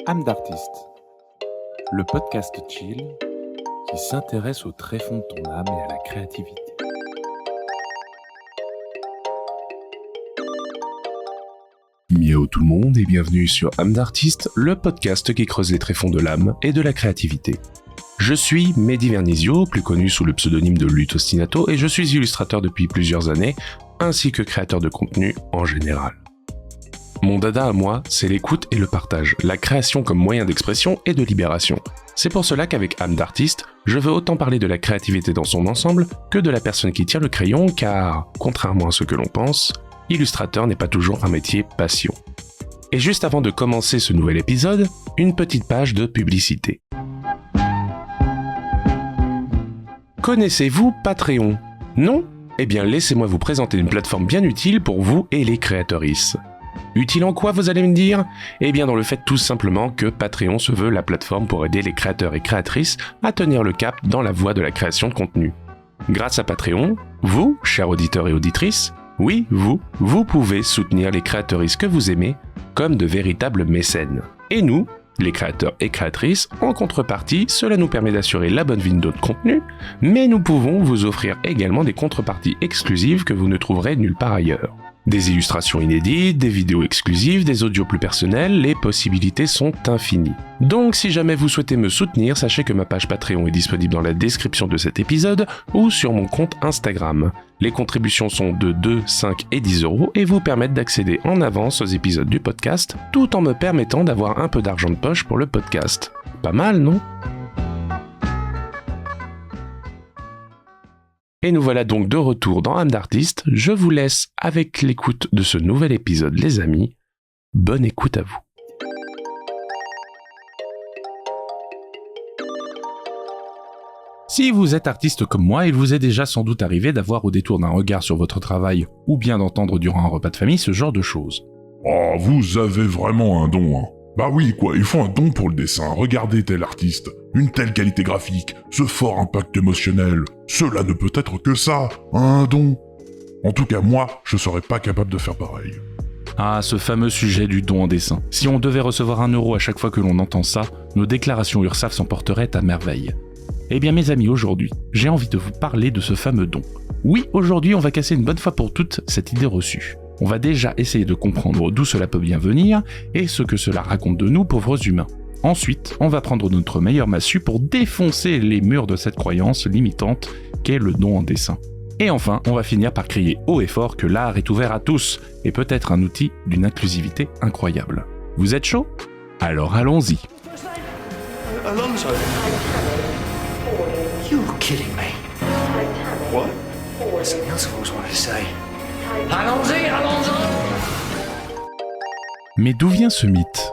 Âme d'artiste, le podcast chill qui s'intéresse au tréfonds de ton âme et à la créativité. Miaou tout le monde et bienvenue sur Âme d'artiste, le podcast qui creuse les tréfonds de l'âme et de la créativité. Je suis Mehdi Vernizio, plus connu sous le pseudonyme de Lutte Ostinato, et je suis illustrateur depuis plusieurs années, ainsi que créateur de contenu en général. Mon dada à moi, c'est l'écoute et le partage, la création comme moyen d'expression et de libération. C'est pour cela qu'avec Âme d'artiste, je veux autant parler de la créativité dans son ensemble que de la personne qui tire le crayon, car, contrairement à ce que l'on pense, illustrateur n'est pas toujours un métier passion. Et juste avant de commencer ce nouvel épisode, une petite page de publicité. Connaissez-vous Patreon ? Non ? Eh bien laissez-moi vous présenter une plateforme bien utile pour vous et les créatrices. Utile en quoi, vous allez me dire ? Eh bien dans le fait tout simplement que Patreon se veut la plateforme pour aider les créateurs et créatrices à tenir le cap dans la voie de la création de contenu. Grâce à Patreon, vous, chers auditeurs et auditrices, oui, vous pouvez soutenir les créatrices que vous aimez comme de véritables mécènes. Et nous, les créateurs et créatrices, en contrepartie, cela nous permet d'assurer la bonne vie de notre contenu, mais nous pouvons vous offrir également des contreparties exclusives que vous ne trouverez nulle part ailleurs. Des illustrations inédites, des vidéos exclusives, des audios plus personnels, les possibilités sont infinies. Donc si jamais vous souhaitez me soutenir, sachez que ma page Patreon est disponible dans la description de cet épisode ou sur mon compte Instagram. Les contributions sont de 2, 5 et 10 € et vous permettent d'accéder en avance aux épisodes du podcast, tout en me permettant d'avoir un peu d'argent de poche pour le podcast. Pas mal, non ? Et nous voilà donc de retour dans Âme d'artiste. Je vous laisse avec l'écoute de ce nouvel épisode, les amis. Bonne écoute à vous. Si vous êtes artiste comme moi, il vous est déjà sans doute arrivé d'avoir au détour d'un regard sur votre travail ou bien d'entendre durant un repas de famille ce genre de choses. Oh, vous avez vraiment un don, hein. Bah oui, quoi, il faut un don pour le dessin. Regardez tel artiste, une telle qualité graphique, ce fort impact émotionnel. Cela ne peut être que ça, un don. En tout cas, moi, je serais pas capable de faire pareil. Ah, ce fameux sujet du don en dessin. Si on devait recevoir 1 € à chaque fois que l'on entend ça, nos déclarations URSSAF s'en porteraient à merveille. Eh bien mes amis, aujourd'hui, j'ai envie de vous parler de ce fameux don. Oui, aujourd'hui, on va casser une bonne fois pour toutes cette idée reçue. On va déjà essayer de comprendre d'où cela peut bien venir et ce que cela raconte de nous, pauvres humains. Ensuite, on va prendre notre meilleure massue pour défoncer les murs de cette croyance limitante qu'est le don en dessin. Et enfin, on va finir par crier haut et fort que l'art est ouvert à tous et peut être un outil d'une inclusivité incroyable. Vous êtes chaud ? Alors allons-y. Alonso. You're kidding me. What? Something else I've always wanted to say. Allons-y, allons-y. Mais d'où vient ce mythe ?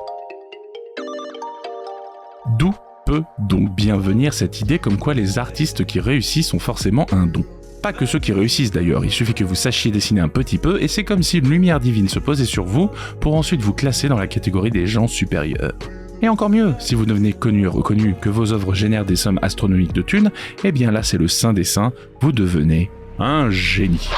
D'où peut donc bien venir cette idée comme quoi les artistes qui réussissent ont forcément un don ? Pas que ceux qui réussissent d'ailleurs, il suffit que vous sachiez dessiner un petit peu et c'est comme si une lumière divine se posait sur vous pour ensuite vous classer dans la catégorie des gens supérieurs. Et encore mieux, si vous devenez connu et reconnu, que vos œuvres génèrent des sommes astronomiques de thunes, eh bien là c'est le saint des saints, vous devenez un génie.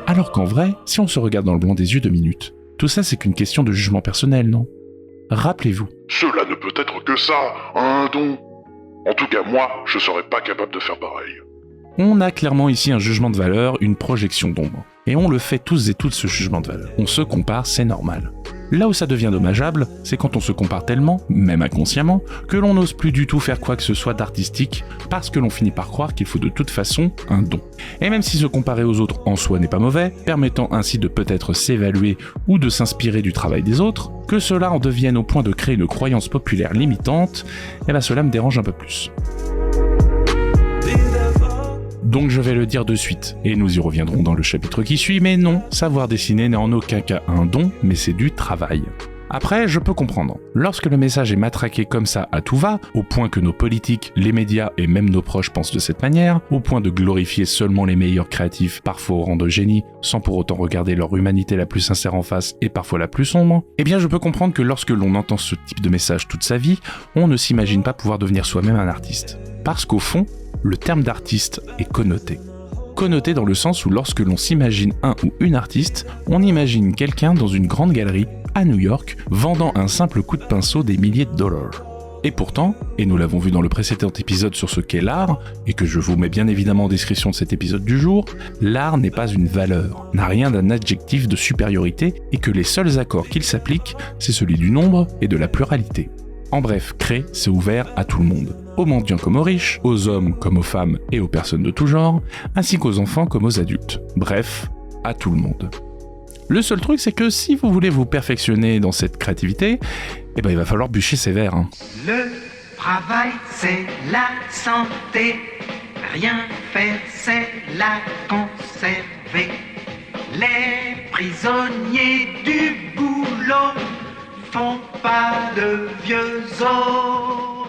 Alors qu'en vrai, si on se regarde dans le blanc des yeux 2 minutes, tout ça c'est qu'une question de jugement personnel, non ? Rappelez-vous. Cela ne peut être que ça, un don. En tout cas, moi, je serais pas capable de faire pareil. On a clairement ici un jugement de valeur, une projection d'ombre. Et on le fait tous et toutes ce jugement de valeur. On se compare, c'est normal. Là où ça devient dommageable, c'est quand on se compare tellement, même inconsciemment, que l'on n'ose plus du tout faire quoi que ce soit d'artistique, parce que l'on finit par croire qu'il faut de toute façon un don. Et même si se comparer aux autres en soi n'est pas mauvais, permettant ainsi de peut-être s'évaluer ou de s'inspirer du travail des autres, que cela en devienne au point de créer une croyance populaire limitante, eh ben cela me dérange un peu plus. Donc je vais le dire de suite, et nous y reviendrons dans le chapitre qui suit, mais non, savoir dessiner n'est en aucun cas un don, mais c'est du travail. Après, je peux comprendre. Lorsque le message est matraqué comme ça à tout va, au point que nos politiques, les médias et même nos proches pensent de cette manière, au point de glorifier seulement les meilleurs créatifs, parfois au rang de génie, sans pour autant regarder leur humanité la plus sincère en face et parfois la plus sombre, eh bien je peux comprendre que lorsque l'on entend ce type de message toute sa vie, on ne s'imagine pas pouvoir devenir soi-même un artiste. Parce qu'au fond, le terme d'artiste est connoté. Connoté dans le sens où lorsque l'on s'imagine un ou une artiste, on imagine quelqu'un dans une grande galerie à New York vendant un simple coup de pinceau des milliers de dollars. Et pourtant, et nous l'avons vu dans le précédent épisode sur ce qu'est l'art, et que je vous mets bien évidemment en description de cet épisode du jour, l'art n'est pas une valeur, n'a rien d'un adjectif de supériorité, et que les seuls accords qu'il s'applique, c'est celui du nombre et de la pluralité. En bref, créer, c'est ouvert à tout le monde. Aux mendiants comme aux riches, aux hommes comme aux femmes et aux personnes de tout genre, ainsi qu'aux enfants comme aux adultes. Bref, à tout le monde. Le seul truc, c'est que si vous voulez vous perfectionner dans cette créativité, eh ben il va falloir bûcher sévère. Le travail, c'est la santé. Rien faire, c'est la conserver. Les prisonniers du boulot font pas de vieux os.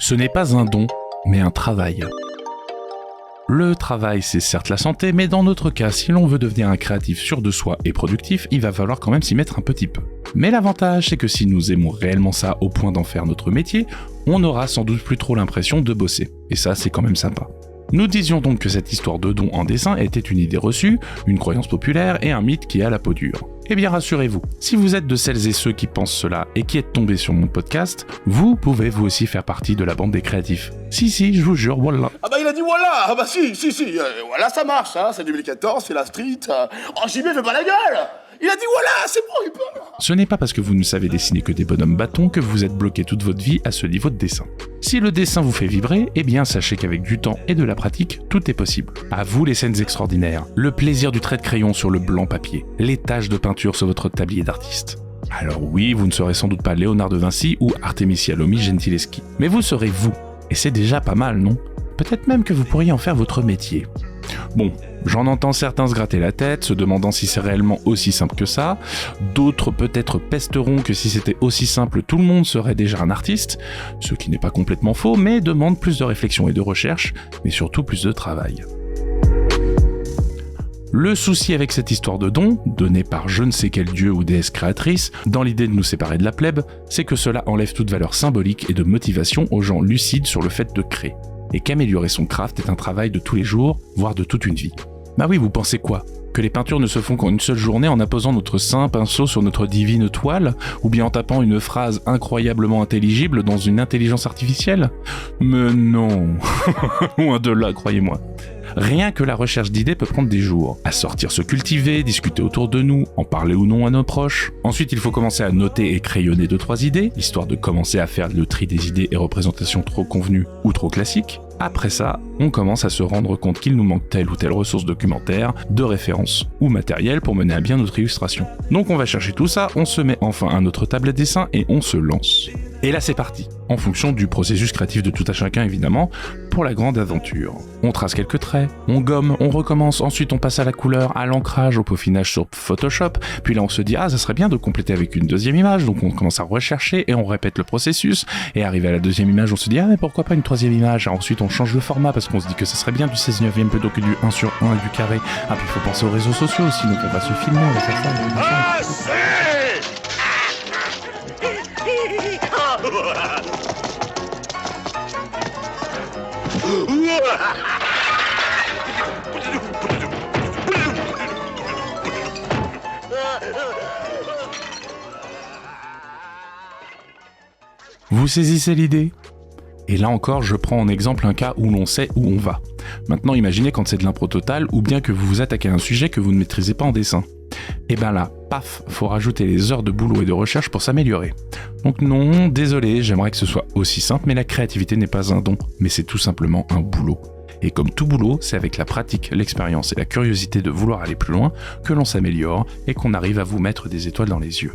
Ce n'est pas un don, mais un travail. Le travail, c'est certes la santé, mais dans notre cas, si l'on veut devenir un créatif sûr de soi et productif, il va falloir quand même s'y mettre un petit peu. Mais l'avantage, c'est que si nous aimons réellement ça au point d'en faire notre métier, on n'aura sans doute plus trop l'impression de bosser. Et ça, c'est quand même sympa. Nous disions donc que cette histoire de don en dessin était une idée reçue, une croyance populaire et un mythe qui a la peau dure. Eh bien rassurez-vous, si vous êtes de celles et ceux qui pensent cela et qui êtes tombés sur mon podcast, vous pouvez vous aussi faire partie de la bande des créatifs. Si, je vous jure, voilà. Ah bah il a dit voilà, ah bah si, voilà ça marche, hein, c'est 2014, c'est la street, oh JB fais pas la gueule. Il a dit voilà, c'est bon, il peut. Ce n'est pas parce que vous ne savez dessiner que des bonhommes bâtons que vous êtes bloqué toute votre vie à ce niveau de dessin. Si le dessin vous fait vibrer, eh bien sachez qu'avec du temps et de la pratique, tout est possible. À vous les scènes extraordinaires, le plaisir du trait de crayon sur le blanc papier, les taches de peinture sur votre tablier d'artiste. Alors oui, vous ne serez sans doute pas Léonard de Vinci ou Artemisia Lomi Gentileschi, mais vous serez vous, et c'est déjà pas mal, non ? Peut-être même que vous pourriez en faire votre métier. Bon, j'en entends certains se gratter la tête, se demandant si c'est réellement aussi simple que ça. D'autres peut-être pesteront que si c'était aussi simple, tout le monde serait déjà un artiste, ce qui n'est pas complètement faux, mais demande plus de réflexion et de recherche, mais surtout plus de travail. Le souci avec cette histoire de don, donnée par je ne sais quel dieu ou déesse créatrice, dans l'idée de nous séparer de la plèbe, c'est que cela enlève toute valeur symbolique et de motivation aux gens lucides sur le fait de créer. Et qu'améliorer son craft est un travail de tous les jours, voire de toute une vie. Bah oui, vous pensez quoi ? Que les peintures ne se font qu'en une seule journée en apposant notre saint pinceau sur notre divine toile, ou bien en tapant une phrase incroyablement intelligible dans une intelligence artificielle ? Mais non, loin de là, croyez-moi. Rien que la recherche d'idées peut prendre des jours. À sortir se cultiver, discuter autour de nous, en parler ou non à nos proches. Ensuite, il faut commencer à noter et crayonner 2-3 idées, histoire de commencer à faire le tri des idées et représentations trop convenues ou trop classiques. Après ça, on commence à se rendre compte qu'il nous manque telle ou telle ressource documentaire, de référence ou matériel pour mener à bien notre illustration. Donc on va chercher tout ça, on se met enfin à notre table à dessin et on se lance. Et là c'est parti, en fonction du processus créatif de tout à chacun évidemment, pour la grande aventure. On trace quelques traits, on gomme, on recommence, ensuite on passe à la couleur, à l'ancrage, au peaufinage sur Photoshop, puis là on se dit ça serait bien de compléter avec une deuxième image, donc on commence à rechercher et on répète le processus, et arrivé à la deuxième image on se dit mais pourquoi pas une troisième image, alors, ensuite on change le format parce qu'on se dit que ça serait bien du 16/9 plutôt que du 1/1 et du carré, puis il faut penser aux réseaux sociaux aussi, donc on va se filmer, on va faire ça, on va faire ça. Vous saisissez l'idée ? Et là encore, je prends en exemple un cas où l'on sait où on va. Maintenant, imaginez quand c'est de l'impro totale ou bien que vous vous attaquez à un sujet que vous ne maîtrisez pas en dessin. Et ben là, paf, faut rajouter les heures de boulot et de recherche pour s'améliorer. Donc non, désolé, j'aimerais que ce soit aussi simple, mais la créativité n'est pas un don, mais c'est tout simplement un boulot. Et comme tout boulot, c'est avec la pratique, l'expérience et la curiosité de vouloir aller plus loin que l'on s'améliore et qu'on arrive à vous mettre des étoiles dans les yeux.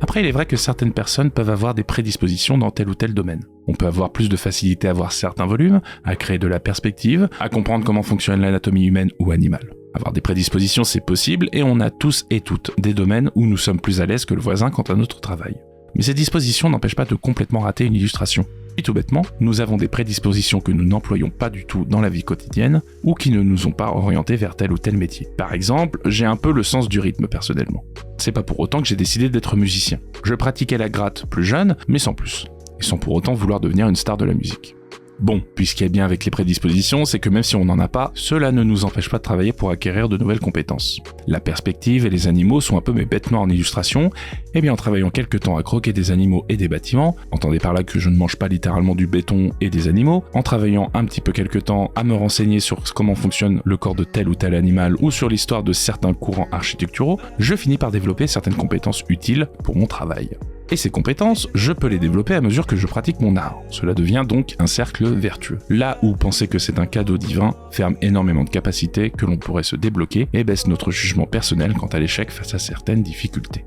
Après, il est vrai que certaines personnes peuvent avoir des prédispositions dans tel ou tel domaine. On peut avoir plus de facilité à voir certains volumes, à créer de la perspective, à comprendre comment fonctionne l'anatomie humaine ou animale. Avoir des prédispositions, c'est possible, et on a tous et toutes des domaines où nous sommes plus à l'aise que le voisin quant à notre travail. Mais ces dispositions n'empêchent pas de complètement rater une illustration. Et tout bêtement, nous avons des prédispositions que nous n'employons pas du tout dans la vie quotidienne, ou qui ne nous ont pas orientés vers tel ou tel métier. Par exemple, j'ai un peu le sens du rythme personnellement. C'est pas pour autant que j'ai décidé d'être musicien. Je pratiquais la gratte plus jeune, mais sans plus. Et sans pour autant vouloir devenir une star de la musique. Bon, puisqu'il y a bien avec les prédispositions, c'est que même si on n'en a pas, cela ne nous empêche pas de travailler pour acquérir de nouvelles compétences. La perspective et les animaux sont un peu mes bêtes noires en illustration, et bien en travaillant quelques temps à croquer des animaux et des bâtiments, entendez par là que je ne mange pas littéralement du béton et des animaux, en travaillant un petit peu quelques temps à me renseigner sur comment fonctionne le corps de tel ou tel animal ou sur l'histoire de certains courants architecturaux, je finis par développer certaines compétences utiles pour mon travail. Et ces compétences, je peux les développer à mesure que je pratique mon art. Cela devient donc un cercle vertueux. Là où penser que c'est un cadeau divin ferme énormément de capacités que l'on pourrait se débloquer et baisse notre jugement personnel quant à l'échec face à certaines difficultés.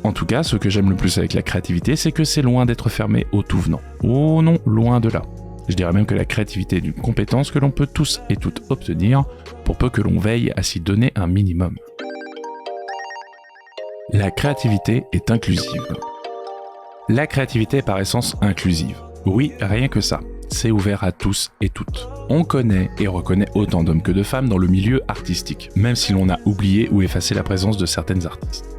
En tout cas, ce que j'aime le plus avec la créativité, c'est que c'est loin d'être fermé au tout venant. Oh non, loin de là. Je dirais même que la créativité est une compétence que l'on peut tous et toutes obtenir, pour peu que l'on veille à s'y donner un minimum. La créativité est inclusive. La créativité est par essence inclusive. Oui, rien que ça. C'est ouvert à tous et toutes. On connaît et reconnaît autant d'hommes que de femmes dans le milieu artistique, même si l'on a oublié ou effacé la présence de certaines artistes.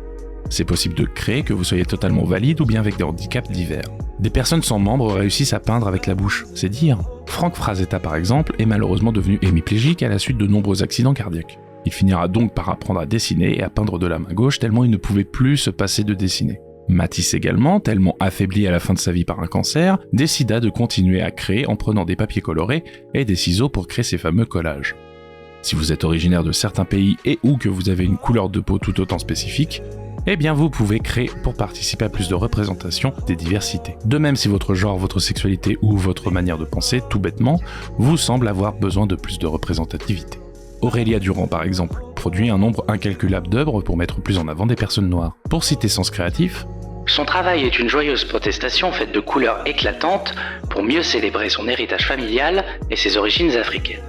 C'est possible de créer que vous soyez totalement valide ou bien avec des handicaps divers. Des personnes sans membres réussissent à peindre avec la bouche, c'est dire. Frank Frazetta par exemple est malheureusement devenu hémiplégique à la suite de nombreux accidents cardiaques. Il finira donc par apprendre à dessiner et à peindre de la main gauche tellement il ne pouvait plus se passer de dessiner. Matisse également, tellement affaibli à la fin de sa vie par un cancer, décida de continuer à créer en prenant des papiers colorés et des ciseaux pour créer ses fameux collages. Si vous êtes originaire de certains pays et ou que vous avez une couleur de peau tout autant spécifique, eh bien vous pouvez créer pour participer à plus de représentation des diversités. De même si votre genre, votre sexualité ou votre manière de penser, tout bêtement, vous semble avoir besoin de plus de représentativité. Aurélia Durand, par exemple, produit un nombre incalculable d'œuvres pour mettre plus en avant des personnes noires. Pour citer Sens Créatif, son travail est une joyeuse protestation faite de couleurs éclatantes pour mieux célébrer son héritage familial et ses origines africaines.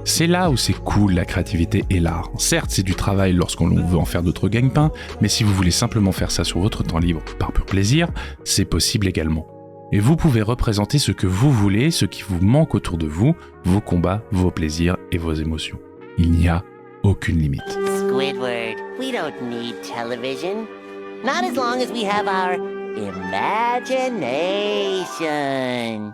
C'est là où c'est cool la créativité et l'art. Certes, c'est du travail lorsqu'on veut en faire d'autres gagne-pain, mais si vous voulez simplement faire ça sur votre temps libre, par pur plaisir, c'est possible également. Et vous pouvez représenter ce que vous voulez, ce qui vous manque autour de vous, vos combats, vos plaisirs et vos émotions. Il n'y a aucune limite. Squidward, we don't need television. Not as long as we have our imagination.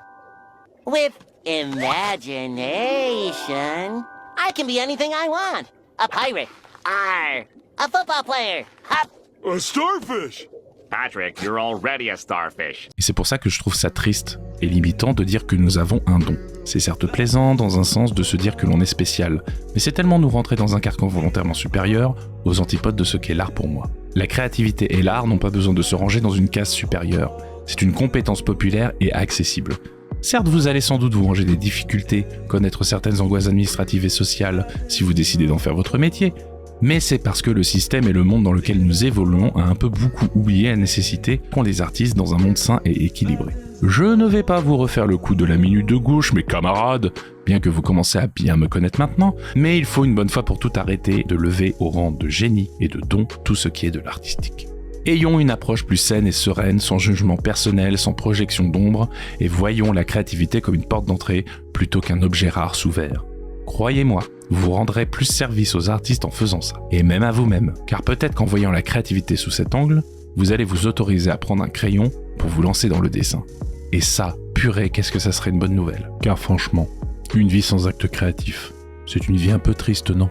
With imagination, I can be anything I want. A pirate. Arr. A football player. Hop. A starfish! Patrick, you're already a starfish. Et c'est pour ça que je trouve ça triste et limitant de dire que nous avons un don. C'est certes plaisant dans un sens de se dire que l'on est spécial, mais c'est tellement nous rentrer dans un carcan volontairement supérieur aux antipodes de ce qu'est l'art pour moi. La créativité et l'art n'ont pas besoin de se ranger dans une case supérieure. C'est une compétence populaire et accessible. Certes, vous allez sans doute vous ranger des difficultés, connaître certaines angoisses administratives et sociales si vous décidez d'en faire votre métier, mais c'est parce que le système et le monde dans lequel nous évoluons a un peu beaucoup oublié la nécessité qu'ont les artistes dans un monde sain et équilibré. Je ne vais pas vous refaire le coup de la minute de gauche, mes camarades, bien que vous commencez à bien me connaître maintenant, mais il faut une bonne fois pour tout arrêter de lever au rang de génie et de don tout ce qui est de l'artistique. Ayons une approche plus saine et sereine, sans jugement personnel, sans projection d'ombre, et voyons la créativité comme une porte d'entrée plutôt qu'un objet rare sous verre. Croyez-moi, vous rendrez plus service aux artistes en faisant ça, et même à vous-même, car peut-être qu'en voyant la créativité sous cet angle, vous allez vous autoriser à prendre un crayon pour vous lancer dans le dessin. Et ça, purée, qu'est-ce que ça serait une bonne nouvelle. Car franchement, une vie sans acte créatif, c'est une vie un peu triste, non ?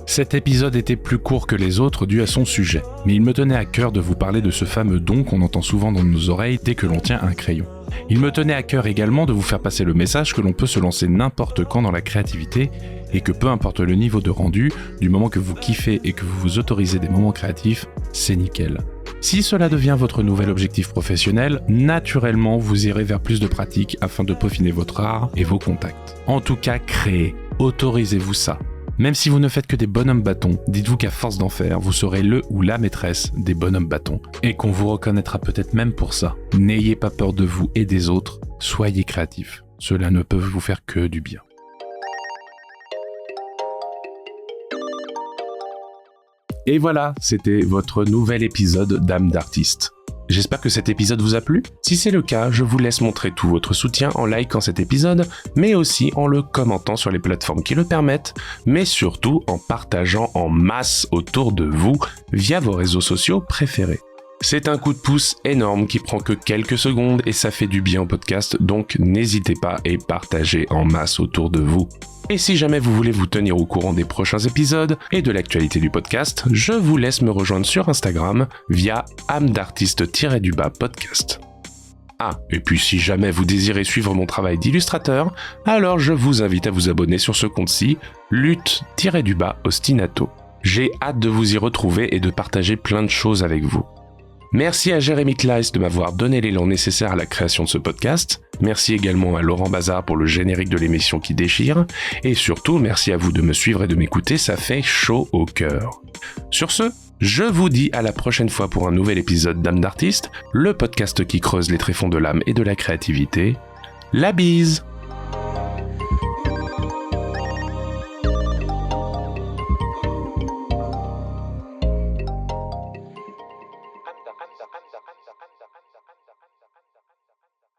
Cet épisode était plus court que les autres dû à son sujet, mais il me tenait à cœur de vous parler de ce fameux don qu'on entend souvent dans nos oreilles dès que l'on tient un crayon. Il me tenait à cœur également de vous faire passer le message que l'on peut se lancer n'importe quand dans la créativité et que peu importe le niveau de rendu, du moment que vous kiffez et que vous vous autorisez des moments créatifs, c'est nickel. Si cela devient votre nouvel objectif professionnel, naturellement vous irez vers plus de pratiques afin de peaufiner votre art et vos contacts. En tout cas, créez, autorisez-vous ça. Même si vous ne faites que des bonhommes bâtons, dites-vous qu'à force d'en faire, vous serez le ou la maîtresse des bonhommes bâtons et qu'on vous reconnaîtra peut-être même pour ça. N'ayez pas peur de vous et des autres, soyez créatifs. Cela ne peut vous faire que du bien. Et voilà, c'était votre nouvel épisode d'âme d'artiste. J'espère que cet épisode vous a plu. Si c'est le cas, je vous laisse montrer tout votre soutien en likant cet épisode, mais aussi en le commentant sur les plateformes qui le permettent, mais surtout en partageant en masse autour de vous via vos réseaux sociaux préférés. C'est un coup de pouce énorme qui prend que quelques secondes et ça fait du bien au podcast, donc n'hésitez pas et partagez en masse autour de vous. Et si jamais vous voulez vous tenir au courant des prochains épisodes et de l'actualité du podcast, je vous laisse me rejoindre sur Instagram via âme-d'artiste-podcast. Ah, et puis si jamais vous désirez suivre mon travail d'illustrateur, alors je vous invite à vous abonner sur ce compte-ci, lutte-ostinato. J'ai hâte de vous y retrouver et de partager plein de choses avec vous. Merci à Jérémy Kleiss de m'avoir donné l'élan nécessaire à la création de ce podcast. Merci également à Laurent Bazar pour le générique de l'émission qui déchire. Et surtout, merci à vous de me suivre et de m'écouter, ça fait chaud au cœur. Sur ce, je vous dis à la prochaine fois pour un nouvel épisode d'âme d'artiste, le podcast qui creuse les tréfonds de l'âme et de la créativité. La bise!